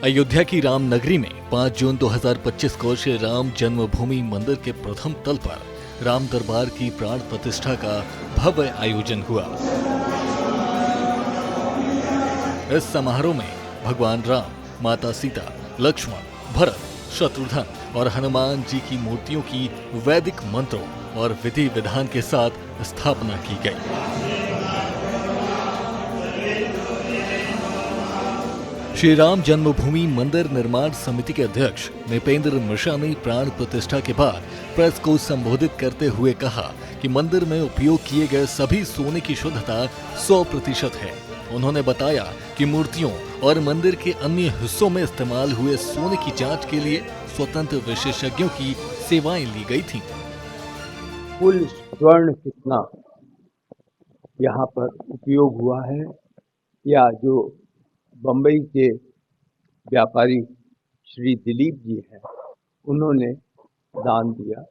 अयोध्या की राम नगरी में 5 जून 2025 को श्री राम जन्मभूमि मंदिर के प्रथम तल पर राम दरबार की प्राण प्रतिष्ठा का भव्य आयोजन हुआ। इस समारोह में भगवान राम, माता सीता, लक्ष्मण, भरत, शत्रुघ्न और हनुमान जी की मूर्तियों की वैदिक मंत्रों और विधि विधान के साथ स्थापना की गई। श्री राम जन्मभूमि मंदिर निर्माण समिति के अध्यक्ष नृपेंद्र मिश्रा ने प्राण प्रतिष्ठा के बाद प्रेस को संबोधित करते हुए कहा कि मंदिर में उपयोग किए गए सभी सोने की शुद्धता 100% है। उन्होंने बताया कि मूर्तियों और मंदिर के अन्य हिस्सों में इस्तेमाल हुए सोने की जांच के लिए स्वतंत्र विशेषज्ञों की सेवाएं ली गई थीं। कुल स्वर्ण कितना यहाँ पर उपयोग हुआ है या जो बम्बई के व्यापारी श्री दिलीप जी हैं उन्होंने दान दिया,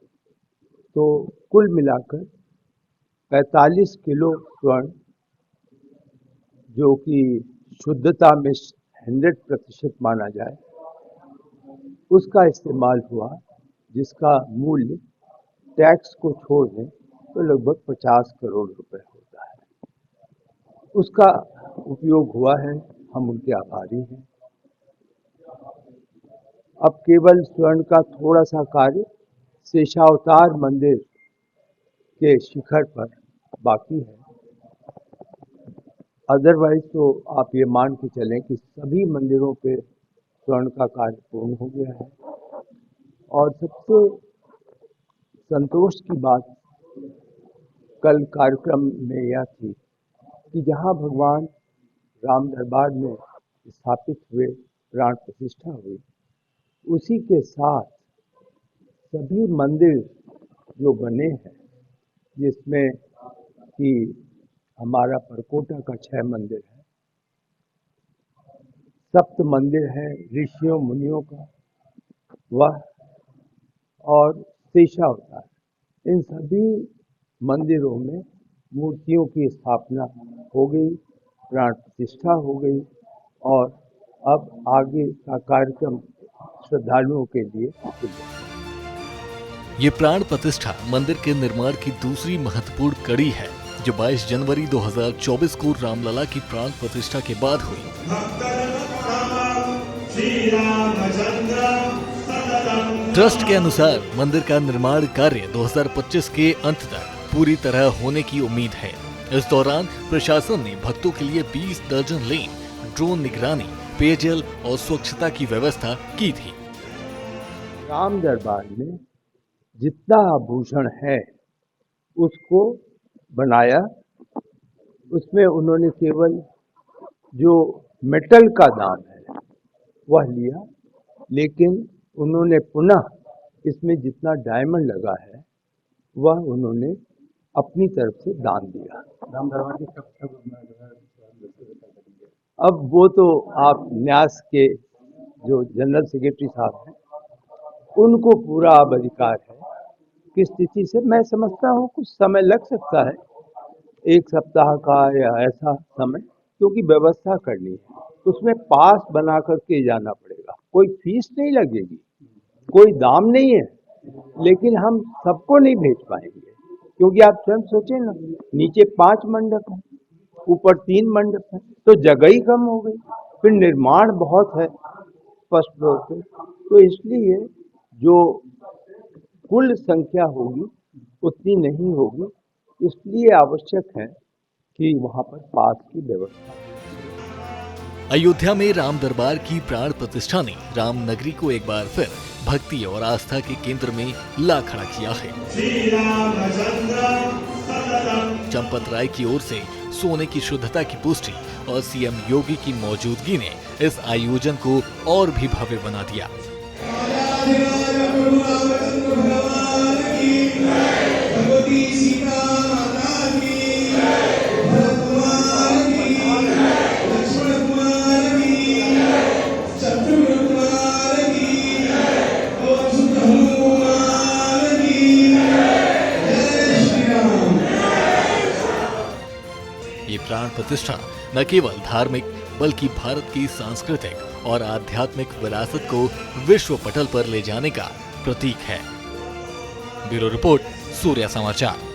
तो कुल मिलाकर 45 किलो स्वर्ण जो कि शुद्धता में 100% माना जाए उसका इस्तेमाल हुआ, जिसका मूल्य टैक्स को छोड़ दें तो लगभग 50 करोड़ रुपए होता है। उसका उपयोग हुआ है, हम उनके आभारी हैं। अब केवल स्वर्ण का थोड़ा सा कार्य शेषावतार मंदिर के शिखर पर बाकी है। अदरवाइज तो आप ये मान के चलें कि सभी मंदिरों पे स्वर्ण का कार्य पूर्ण हो गया है। और सबसे संतोष की बात कल कार्यक्रम में यह थी कि जहाँ भगवान राम दरबार में स्थापित हुए, प्राण प्रतिष्ठा हुई, उसी के साथ सभी मंदिर जो बने हैं, जिसमें कि हमारा परकोटा का 6 मंदिर है, सप्त मंदिर है ऋषियों मुनियों का, वह और शेषावतार, इन सभी मंदिरों में मूर्तियों की स्थापना हो गई, प्राण प्रतिष्ठा हो गई और अब आगे का कार्यक्रम श्रद्धालुओं के लिए खुल गया। ये प्राण प्रतिष्ठा मंदिर के निर्माण की दूसरी महत्वपूर्ण कड़ी है, जो 22 जनवरी 2024 को रामलला की प्राण प्रतिष्ठा के बाद हुई। ट्रस्ट के अनुसार मंदिर का निर्माण कार्य 2025 के अंत तक पूरी तरह होने की उम्मीद है। इस दौरान प्रशासन ने भक्तों के लिए 20 दर्जन लेन, ड्रोन निगरानी, पेयजल और स्वच्छता की व्यवस्था की थी। राम दरबार में जितना आभूषण है उसको बनाया, उसमें उन्होंने केवल जो मेटल का दाम है वह लिया, लेकिन उन्होंने पुनः इसमें जितना डायमंड लगा है वह उन्होंने अपनी तरफ से दान दिया। राम दरबार की अब वो तो आप न्यास के जो जनरल सेक्रेटरी साहब हैं उनको पूरा अब अधिकार है। किस स्थिति से मैं समझता हूँ कुछ समय लग सकता है, 1 सप्ताह का या ऐसा समय, क्योंकि व्यवस्था करनी है। उसमें पास बना करके जाना पड़ेगा, कोई फीस नहीं लगेगी, कोई दाम नहीं है, लेकिन हम सबको नहीं भेज पाएंगे क्योंकि आप स्वयं सोचें ना, नीचे 5 मंडप है, ऊपर 3 मंडप है, तो जगह ही कम हो गई। फिर निर्माण बहुत है फर्स्ट फ्लोर पे, तो इसलिए जो कुल संख्या होगी उतनी नहीं होगी, इसलिए आवश्यक है कि वहाँ पर पास की व्यवस्था। अयोध्या में राम दरबार की प्राण प्रतिष्ठा ने राम नगरी को एक बार फिर भक्ति और आस्था के केंद्र में ला खड़ा किया है। चंपत राय की ओर से सोने की शुद्धता की पुष्टि और सीएम योगी की मौजूदगी ने इस आयोजन को और भी भव्य बना दिया। ये प्राण प्रतिष्ठा न केवल धार्मिक बल्कि भारत की सांस्कृतिक और आध्यात्मिक विरासत को विश्व पटल पर ले जाने का प्रतीक है। ब्यूरो रिपोर्ट, सूर्या समाचार।